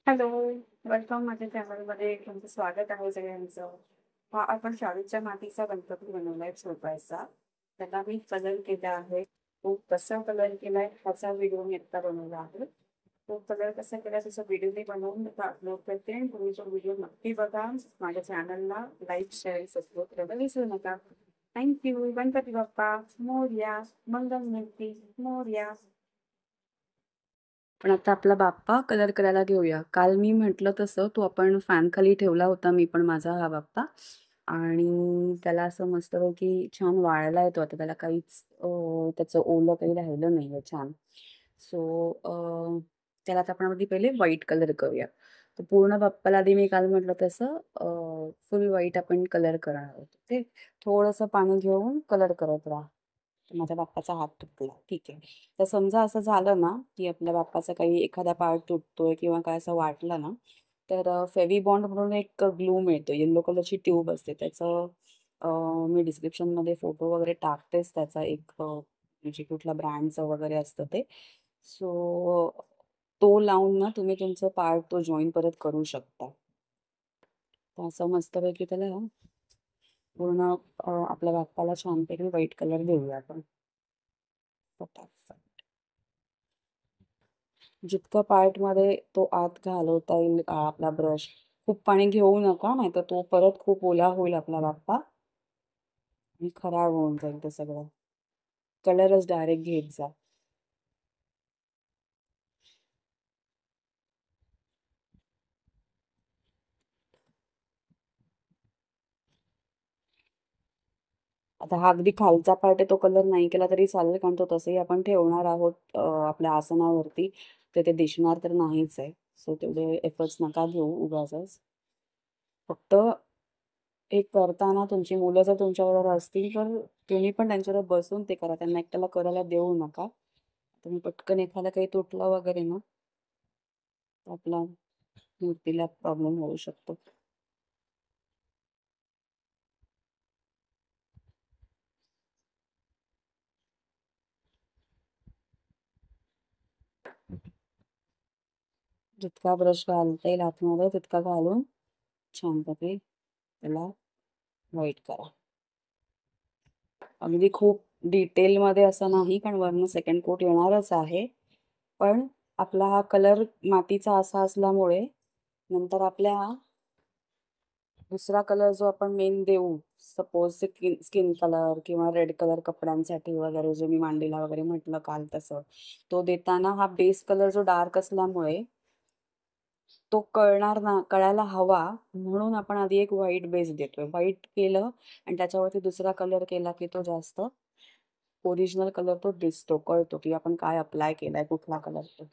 Hello, welcome माझ्या चॅनलमध्ये तुमचं स्वागत आहे सगळ्यांचं. हा आपण शाडूच्या मातीचा गणपती बनवलाय छोटासा. त्याला मी कलर केला आहे. तो कसा कलर केलाय ह्याचा व्हिडिओ मी आता बनवला आहे. तो कलर कसा केला त्याचा व्हिडिओ मी बनवून आता अपलोड करते आणि तुम्ही तो व्हिडिओ नक्की बघा. माझ्या चॅनलला लाईक, शेअर, सबस्क्राईब करायला विसरू नका. थँक्यू. गणपती बाप्पा मोरया, मंगलमूर्ती मोरया. पण आता आपला बाप्पा कलर करायला घेऊया. काल मी म्हटलं तसं तो आपण फॅन खाली ठेवला होता मी पण माझा हा बाप्पा आणि त्याला असं मस्तपैकी छान वाळला येतो. आता त्याला काहीच त्याचं ओलं काही राहिलं नाहीये छान. सो त्याला आता आपण आधी पहिले व्हाईट कलर करूया. तर पूर्ण बाप्पाला आधी मी काल म्हटलं तसं फुल व्हाईट आपण कलर करणार आहोत. ते थोडंसं पाणी घेऊन कलर करत राहा. तर माझ्या बाप्पाचा हात तुटला. ठीक आहे. तर समजा असं झालं ना, की आपल्या बाप्पाचा काही एखादा पार्ट तुटतोय किंवा काय असं वाटलं ना, तर फेविबॉन्ड म्हणून एक ग्लू मिळतो. येलो कलरची ट्यूब असते. त्याचं मी डिस्क्रिप्शनमध्ये फोटो वगैरे टाकतेच त्याचा एक म्हणजे कुठल्या ब्रँडचं वगैरे असतं ते. सो तो लावून ना तुम्ही तुमचं पार्ट तो जॉइन परत करू शकता. तर असं मस्तपैकी त्याला पूर्ण आपल्या बाप्पाला छानपैकी व्हाईट कलर देऊया आपण. फटाफट. जितकं पार्टमध्ये तो आत घालवता येईल आपला ब्रश. खूप पाणी घेऊ नका, नाहीतर तो परत खूप ओला होईल आपला बाप्पा आणि खराब होऊन जाईल ते सगळं. कलरच डायरेक्ट घेत जा. आता हा अगदी खालचा पार्ट आहे तो कलर नाही केला तरी चालेल, कारण तो तसंही आपण ठेवणार आहोत आपल्या आसनावरती. तर ते दिसणार तर नाहीच आहे. सो तेवढे एफर्ट्स नका घेऊ उगाचच. फक्त हे करताना तुमची मुलं जर तुमच्याबरोबर असतील तर तुम्ही पण त्यांच्याबरोबर बसून ते करा. त्यांना एकट्याला करायला देऊ नका. तुम्ही पटकन एखादा काही तुटलं वगैरे ना, तर आपला मूर्तीला प्रॉब्लेम होऊ शकतो. जितका ब्रश घालता येईल आतमध्ये तितका घालून छानपैकी त्याला व्हाईट करा. अगदी खूप डिटेलमध्ये असं नाही, कारण वरनं सेकंड कोट येणारच आहे. पण आपला हा कलर मातीचा असा असल्यामुळे नंतर आपल्या दुसरा कलर जो आपण मेन देऊ, सपोज स्किन स्किन कलर किंवा रेड कलर कपड्यांसाठी वगैरे जे मी मांडीला वगैरे म्हटलं काल तसं, तो देताना हा बेस कलर जो डार्क असल्यामुळे तो कळणार ना, कळायला हवा म्हणून आपण आधी एक व्हाईट बेस देतोय. व्हाईट केलं आणि त्याच्यावरती दुसरा कलर केला की तो जास्त ओरिजिनल कलर तो दिसतो, कळतो की आपण काय अप्लाय केलाय, कुठला कलर तो.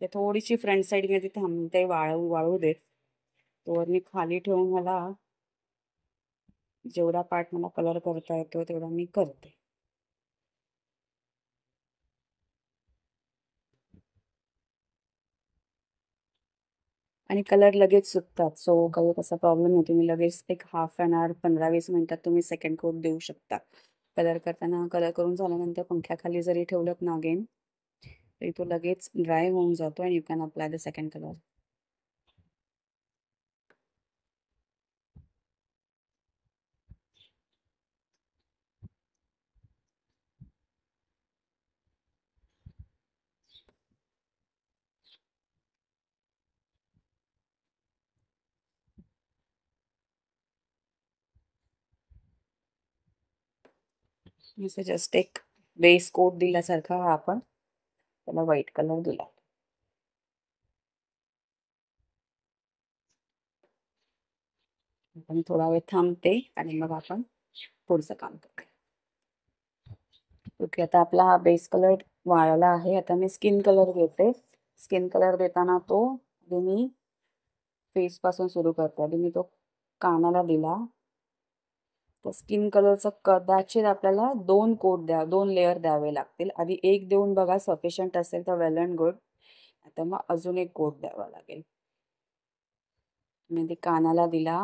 ते थोडीशी फ्रंट साईड मी ती थांबते, वाळू वाळू देत. तोवर मी खाली ठेवून मला जेवढा पार्ट मला कलर करता येतो तेवढा मी करते. आणि कलर लगेच सुकतात. सो काही तसा प्रॉब्लेम नाही. तुम्ही लगेच एक हाफ एन आवर 15-20 मिनिटात तुम्ही सेकंड कोट देऊ शकता. कलर करताना कलर करून झाल्यानंतर पंख्याखाली जरी ठेवलत ना अगेन, तरी तो लगेच ड्राय होऊन जातो आणि you can apply the second colour. असं जस्ट एक बेस कोट दिल्यासारखा हा आपण त्याला व्हाईट कलर दिला. आपण थोडा वेळ थांबते आणि मग आपण पुढचं काम करूया. ओके, आता आपला हा बेस कलर वाळला आहे. आता मी स्किन कलर घेते. स्किन कलर देताना तो आधी मी फेस पासून सुरू करते. आधी मी तो कानाला दिला. तर स्किन कलरचं कदाचित आपल्याला 2 कोट 2 लेयर द्यावे लागतील. आधी एक देऊन बघा, सफिशियंट असेल तर वेल अँड गुड. आता मग अजून एक कोट द्यावा लागेल. मी ते कानाला दिला.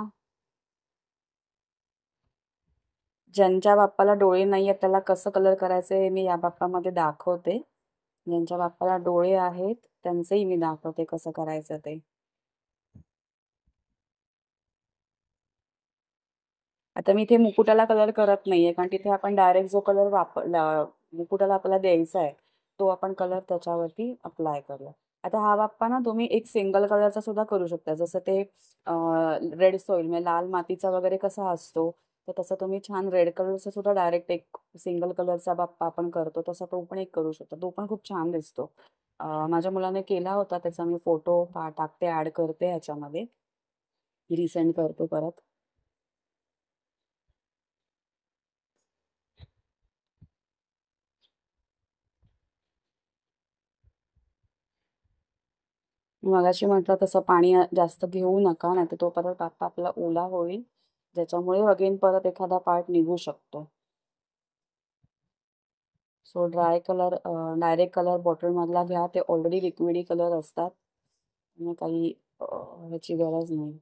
ज्यांच्या बाप्पाला डोळे नाही आहेत त्याला कसं कलर करायचं हे मी या बाप्पामध्ये दाखवते. ज्यांच्या बाप्पाला डोळे आहेत त्यांचंही मी दाखवते कसं करायचं ते. आता मी इथे मुकुटाला कलर करत नाहीये, कारण तिथे आपण डायरेक्ट जो कलर वापरला मुकुटाला आपल्याला द्यायचा आहे, तो आपण कलर त्याच्यावरती अप्लाय करूया. आता हा बाप्पा ना तुम्ही एक सिंगल कलरचा सुद्धा करू शकता. जसं ते रेड सॉइल म्हणजे लाल मातीचा वगैरे कसा असतो, तर तसं तुम्ही छान रेड कलरचा सुद्धा डायरेक्ट एक सिंगल कलरचा बाप्पा आपण करतो, तसा तो पण एक करू शकतो. तो पण खूप छान दिसतो. माझ्या मुलाने केला होता, त्याचा मी फोटो टाकते, ॲड करते ह्याच्यामध्ये. रिसेंड करतो परत. मगाशी म्हटलं तसं पाणी जास्त घेऊ नका, नाहीतर तो परत बाप्पा आपला ओला होईल, ज्याच्यामुळे अगेन परत एखादा पार्ट निघू शकतो. So dry colour direct colour बॉटलमधला घ्या. ते ऑलरेडी लिक्विडी कलर असतात. त्यामुळे काही ह्याची गरज नाही.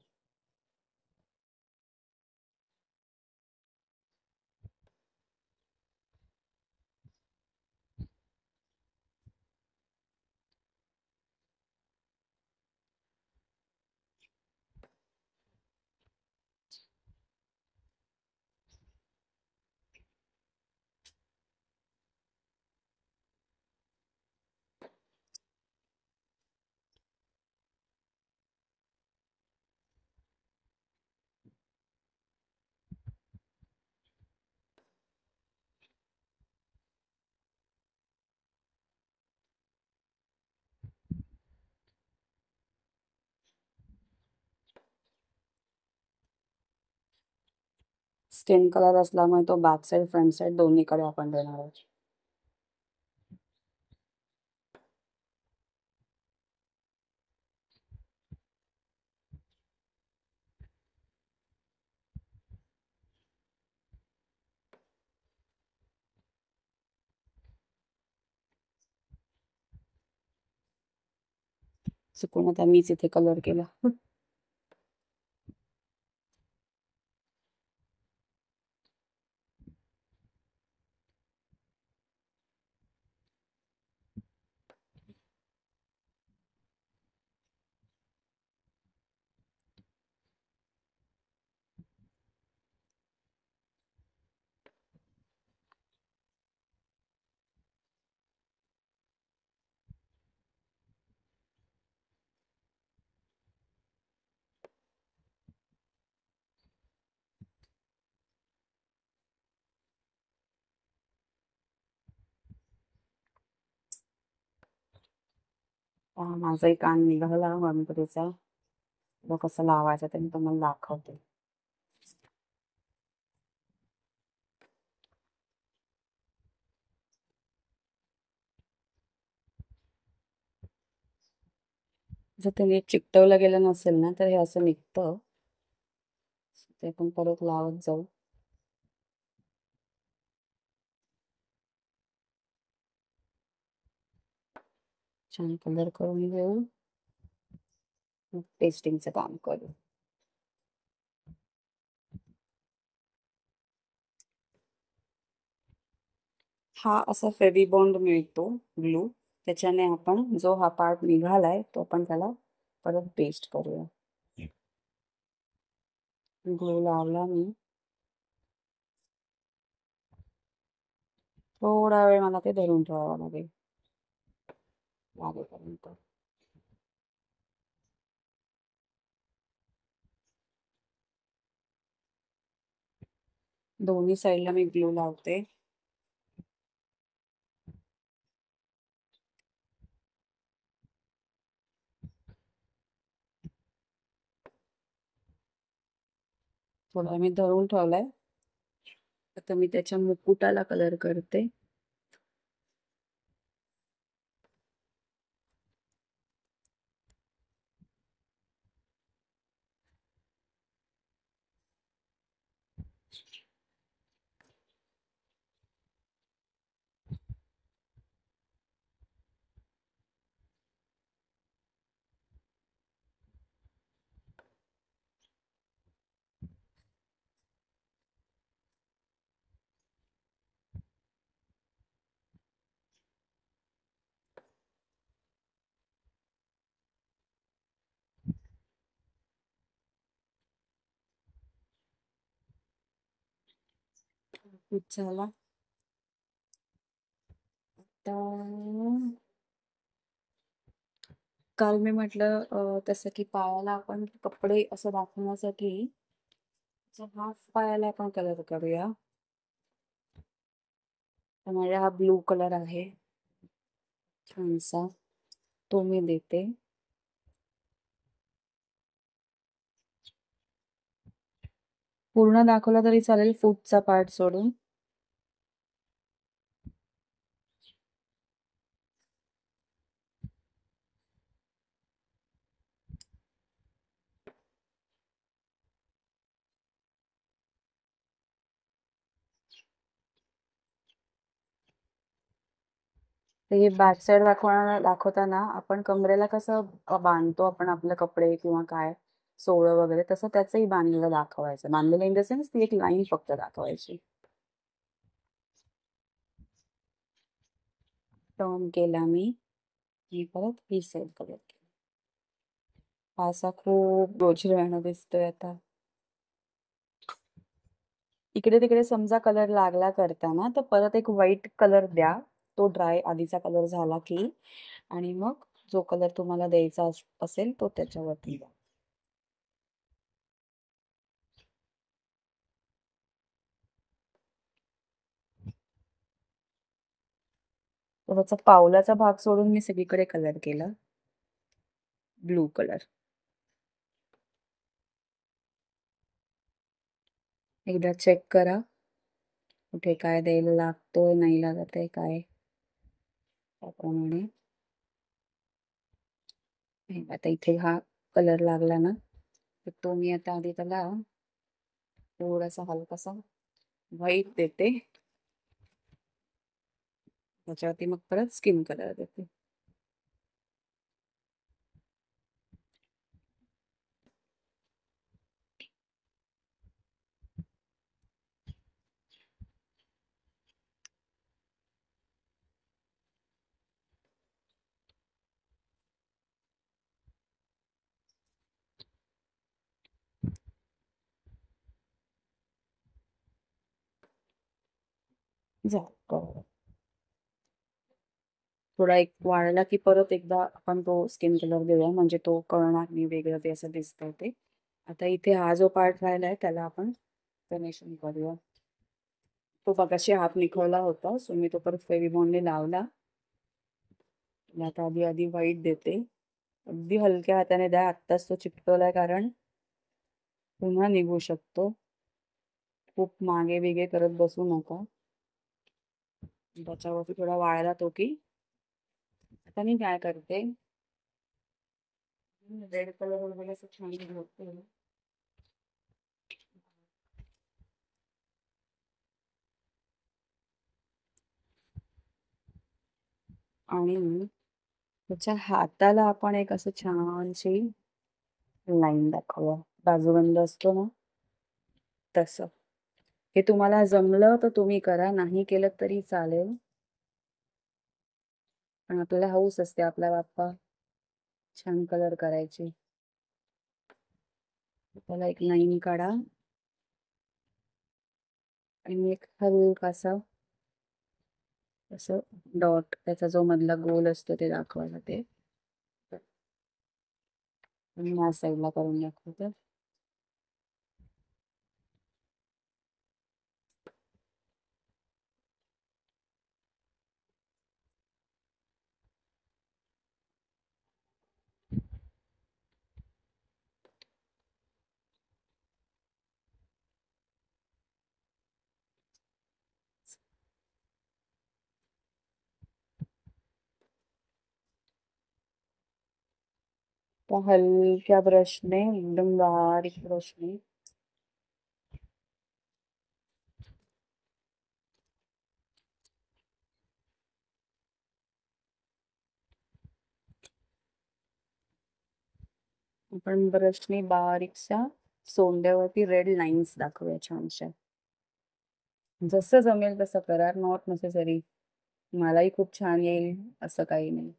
स्किन कलर असल्यामुळे तो बॅक साईड, फ्रंट साईड दोन्हीकडे आपण देणार आहोत. चुकून आता मीच इथे कलर केला. माझाही कान निघाला गणपतीचा. तो कसं लावायचा ते मी तुम्हाला दाखवते. जर ते नीट चिकटवलं गेलं नसेल ना, तर हे असं निघतं. ते आपण परत लावत जाऊ. छान कलर करून घेऊ. मग पेस्टिंगचं काम करू. हा असा फेविबॉन्ड मिळतो ग्लू. त्याच्याने आपण जो हा पार्ट निघालाय तो आपण त्याला परत पेस्ट करूया. ग्लू लावला मी. थोडा वेळ मला ते धरून ठेवावं लागेल लागेपर्यंत. दोन्ही साईडला मी ग्लू लावते. थोडा मी धरून ठेवलाय. आता मी त्याच्या मुकुटाला कलर करते. खूप झाला. आता काल मी म्हटलं तसं की पायाला आपण कपडे असं दाखवण्यासाठी हाफ पायाला आपण कलर करूया. तर माझ्या हा ब्लू कलर आहे छानसा, तो मी देते. पूर्ण दाखवला तरी चालेल फूटचा पार्ट सोडून. ते बॅक साइड दाखवताना आपण कमरेला कसं बांधतो आपण आपले कपडे किंवा काय सोळं वगैरे, तसं त्याचंही बांधलेलं दाखवायचं. बांधलेलं इन द सेन्स ती एक लाईन फक्त दाखवायची. टर्न केला मी आणि परत ही साईड कलर केला. हा असा खूप गोंधळलेला दिसतोय आता. इकडे तिकडे समजा कलर लागला करताना तर परत एक व्हाईट कलर द्या. तो ड्राय आधीचा कलर झाला की, आणि मग जो कलर तुम्हाला द्यायचा असेल तो त्याच्यावरती द्या. तर त्याचा पावलाचा भाग सोडून मी सगळीकडे कलर केला. Blue colour. एकदा चेक करा कुठे काय द्यायला लागतोय नाही लागत आहे काय, त्याप्रमाणे. आता इथे हा कलर लागला ना, तर तो मी आता आधी त्याला थोडासा हलकासा व्हाईट देते, त्याच्यावरती मग परत स्किन कलर देते. झालं. थोडा एक वाळला की परत एकदा आपण तो स्किन कलर देऊया, म्हणजे तो कळणार नाही वेगळं ते असं दिसतंय ते. आता इथे हा जो पार्ट राहिलाय त्याला आपण फिनिशिंग करूया. तो मगाशी हात निखळला होता, सो मी तो परत फेविबॉन्डने लावला. आता आधी आधी व्हाईट देते. अगदी हलक्या हाताने द्या, आत्ताच तो चिकटवलाय कारण पुन्हा निघू शकतो. खूप मागे वेगे करत बसू नका. त्याच्यावरती थोडा वाळला तो की, आता मी काय करते, रेड कलर वगैरे असं छान घालते. आणि त्याच्या हाताला आपण एक असं छानशी लाईन दाखवूया. बाजूबंद असतो ना तसं. हे तुम्हाला जमलं तर तुम्ही करा, नाही केलं तरी चालेल. पण आपल्याला हौस असते आपला बाप्पा छान कलर करायची. त्याला एक लाईन काढा आणि एक हलकासा असं डॉट, त्याचा जो मधला गोल असतो ते दाखवायला ते. आणि या साईडला करून दाखवते. त्या हलक्या ब्रशने, एकदम बारीक ब्रशने आपण ब्रशने बारीकशा सोंड्यावरती रेड लाईन्स दाखवूया छानशा. जसं जमेल तसं करा, नॉट नेसेसरी मलाही खूप छान येईल असं काही नाही.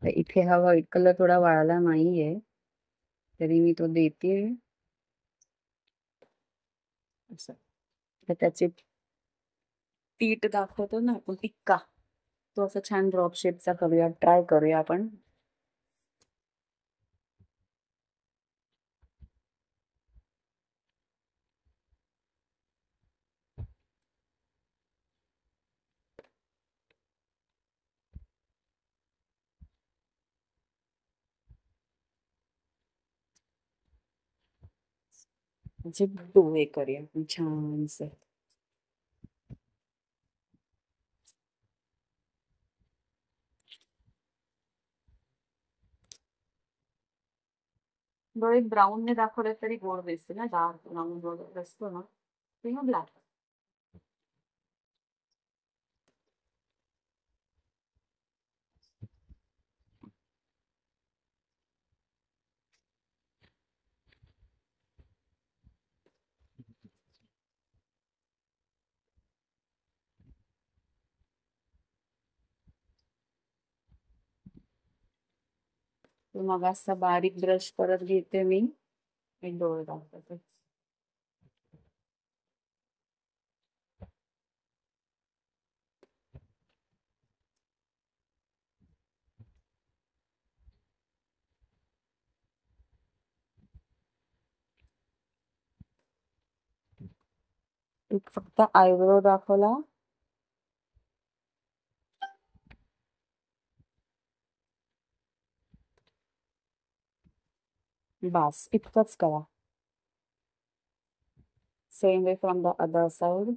तर इथे हा व्हाईट कलर थोडा वाळला नाहीये, तरी मी तो देते असं. तर त्याचे पीठ दाखवतो ना आपण टिक्का, तो असा छान ड्रॉप शेपचा करूया, ट्राय करूया आपण. म्हणजे डोळे करूया आपण छानसे. डोळे ब्राऊनने दाखवले तरी गोड दिसते ना, डार्क ब्राऊन वगैरे असतो ना, किंवा ब्लॅक. तर मग असा बारीक ब्रश परत घेते मी, एक डोळे दाखवते. एक फक्त आयब्रो दाखवला. बास इतकंच करा. Same way from the other side.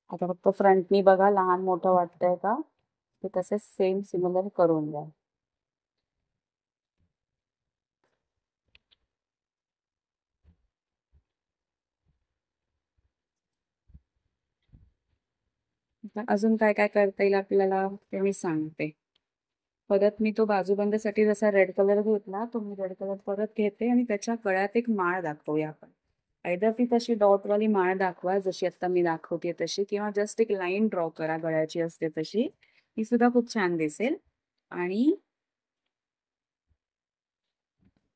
आता फक्त फ्रंटनी बघा लहान मोठं वाटतंय का, ते तसे सेम सिमिलर करून द्या. आता अजून काय काय करता येईल आपल्याला ते मी सांगते. परत मी तो बाजूबंदसाठी जसा रेड कलर घेतला, तो मी रेड कलर परत घेते आणि त्याच्या गळ्यात एक माळ दाखवूया आपण. आयदर ती तशी डॉटवाली माळ दाखवा जशी आता मी दाखवते तशी, किंवा जस्ट एक लाईन ड्रॉ करा गळ्याची असते तशी, ती सुद्धा खूप छान दिसेल. आणि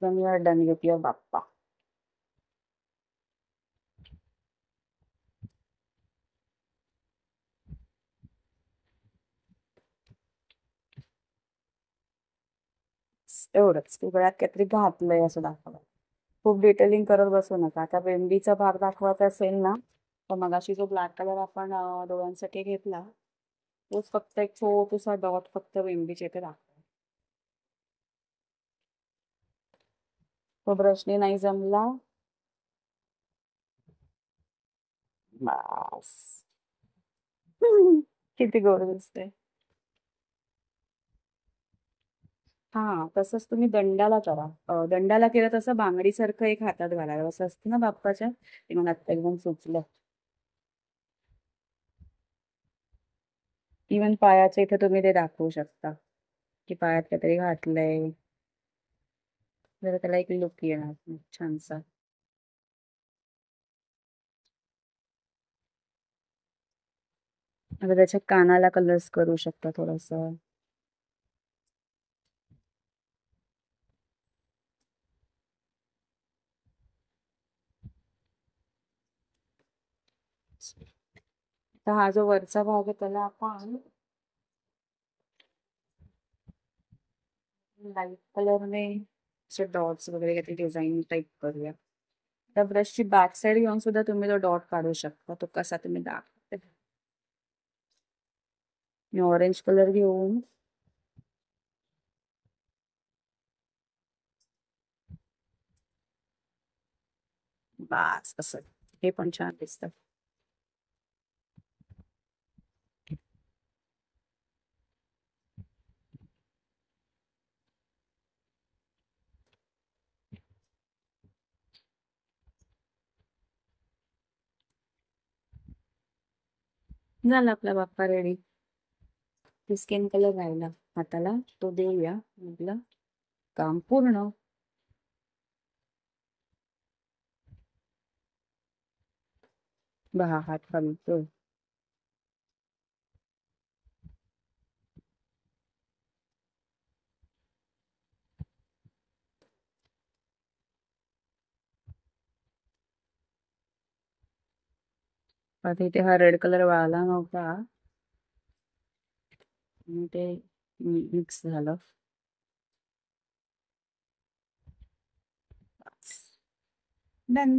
when you are done with your बाप्पा. एवढंच, ते गळ्यात काहीतरी घातलंय असं दाखवा. खूप डिटेलिंग करत बसू नका. आता बेंबीचा भाग दाखवायचा असेल ना, तर मगाशी जो ब्लॅक कलर आपण डोळ्यांसाठी घेतला, तोच फक्त एक छोटूसा डॉट फक्त बेंबीच्या इथे दाखवा. तो ब्रशने नाही जमला, बस. किती गोड दिसते. हा, तसंच तुम्ही दंडाला करा. दंडाला केलं तसं बांगडीसारखं एक हातात घालायला असं असतं ना बाप्पाच्या, ते मला आत्ता एकदम सुचलं. इवन पायाच्या इथे तुम्ही ते दाखवू शकता, की पायात काहीतरी घातलंय, जरा त्याला एक लुक येणार छानसा. आता त्याच्या कानाला कलर्स करू शकता थोडस. तर हा जो वरचा भाग आहे त्याला आपण लाईट कलरने असे डॉट्स वगैरे काहीतरी डिझाईन टाईप करूया. त्या ब्रशची बॅक साईड घेऊन सुद्धा तुम्ही तो डॉट काढू शकता, तो कसा तुम्ही दाखवते. मी ऑरेंज कलर घेऊन बास असं, हे पण छान दिसतं. झाला आपला बाप्पा रेडी. स्किन कलर राहिला हाताला, तो देऊया म्हटलं. काम पूर्ण. पहा हात हलतोय. आता इथे हा रेड कलर वाळला नव्हता आणि ते मिक्स झालं. डन.